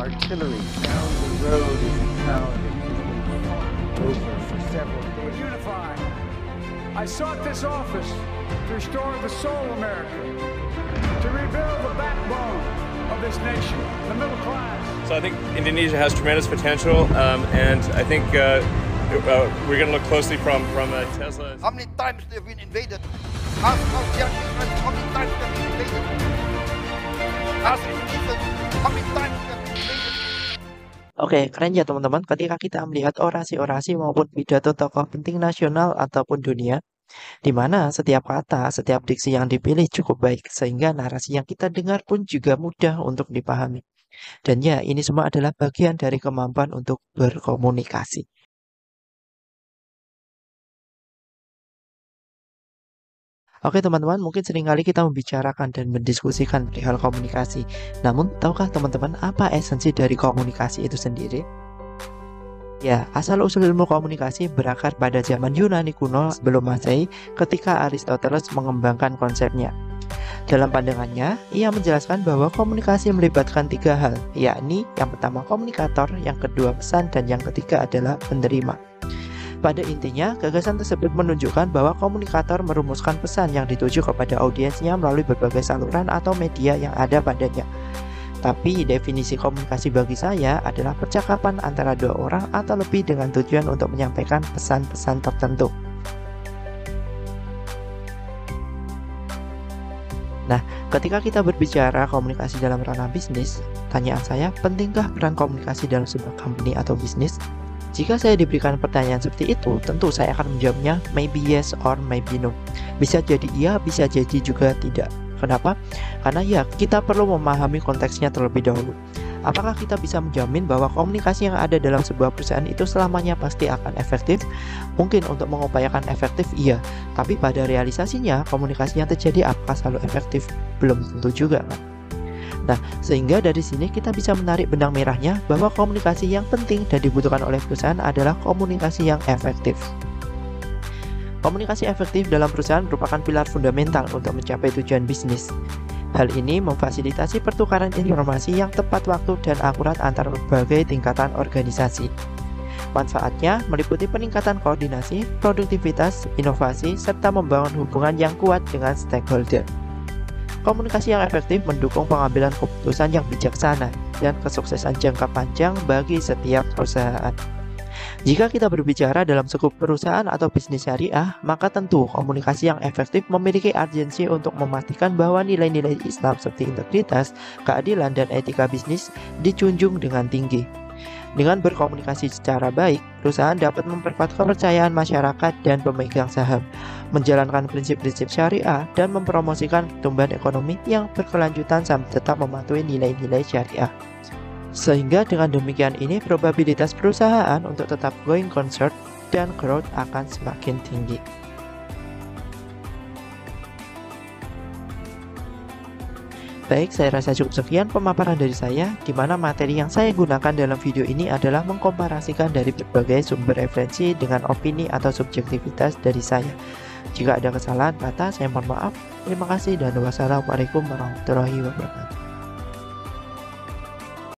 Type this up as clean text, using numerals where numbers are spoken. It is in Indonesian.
artillery down the road is intelligent. Over for several days. Unify. I sought this office to restore the soul of America, to rebuild the backbone of this nation, the middle class. So I think Indonesia has tremendous potential, and I think we're going to look closely from Tesla. How many times they've been invaded? Ask South Asian immigrants how many times they've been invaded. Ask Indonesians how many times they've been invaded. Oke, keren ya teman-teman ketika kita melihat orasi-orasi maupun pidato tokoh penting nasional ataupun dunia, di mana setiap kata, setiap diksi yang dipilih cukup baik, sehingga narasi yang kita dengar pun juga mudah untuk dipahami. Dan ya, ini semua adalah bagian dari kemampuan untuk berkomunikasi. Oke teman-teman, mungkin seringkali kita membicarakan dan mendiskusikan perihal komunikasi. Namun, tahukah teman-teman apa esensi dari komunikasi itu sendiri? Ya, asal-usul ilmu komunikasi berakar pada zaman Yunani kuno sebelum Masehi ketika Aristoteles mengembangkan konsepnya. Dalam pandangannya, ia menjelaskan bahwa komunikasi melibatkan 3 hal, yakni yang pertama komunikator, yang kedua pesan, dan yang ketiga adalah penerima. Pada intinya, gagasan tersebut menunjukkan bahwa komunikator merumuskan pesan yang dituju kepada audiensnya melalui berbagai saluran atau media yang ada padanya. Tapi definisi komunikasi bagi saya adalah percakapan antara 2 orang atau lebih dengan tujuan untuk menyampaikan pesan-pesan tertentu. Nah, ketika kita berbicara komunikasi dalam ranah bisnis, tanyaan saya, pentingkah peran komunikasi dalam sebuah company atau bisnis? Jika saya diberikan pertanyaan seperti itu, tentu saya akan menjawabnya maybe yes or maybe no. Bisa jadi iya, bisa jadi juga tidak. Kenapa? Karena ya, kita perlu memahami konteksnya terlebih dahulu. Apakah kita bisa menjamin bahwa komunikasi yang ada dalam sebuah perusahaan itu selamanya pasti akan efektif? Mungkin untuk mengupayakan efektif, iya. Tapi pada realisasinya, komunikasi yang terjadi apakah selalu efektif? Belum tentu juga, kan? Nah, sehingga dari sini kita bisa menarik benang merahnya bahwa komunikasi yang penting dan dibutuhkan oleh perusahaan adalah komunikasi yang efektif. Komunikasi efektif dalam perusahaan merupakan pilar fundamental untuk mencapai tujuan bisnis. Hal ini memfasilitasi pertukaran informasi yang tepat waktu dan akurat antara berbagai tingkatan organisasi. Manfaatnya meliputi peningkatan koordinasi, produktivitas, inovasi, serta membangun hubungan yang kuat dengan stakeholder. Komunikasi yang efektif mendukung pengambilan keputusan yang bijaksana dan kesuksesan jangka panjang bagi setiap perusahaan. Jika kita berbicara dalam skup perusahaan atau bisnis syariah, maka tentu komunikasi yang efektif memiliki urgensi untuk memastikan bahwa nilai-nilai Islam seperti integritas, keadilan, dan etika bisnis dijunjung dengan tinggi. Dengan berkomunikasi secara baik, perusahaan dapat memperkuat kepercayaan masyarakat dan pemegang saham, menjalankan prinsip-prinsip syariah, dan mempromosikan pertumbuhan ekonomi yang berkelanjutan sampai tetap mematuhi nilai-nilai syariah. Sehingga dengan demikian ini, probabilitas perusahaan untuk tetap going concern dan growth akan semakin tinggi. Baik, saya rasa cukup sekian pemaparan dari saya, di mana materi yang saya gunakan dalam video ini adalah mengkomparasikan dari berbagai sumber referensi dengan opini atau subjektivitas dari saya. Jika ada kesalahan kata, saya mohon maaf. Terima kasih dan wassalamualaikum warahmatullahi wabarakatuh.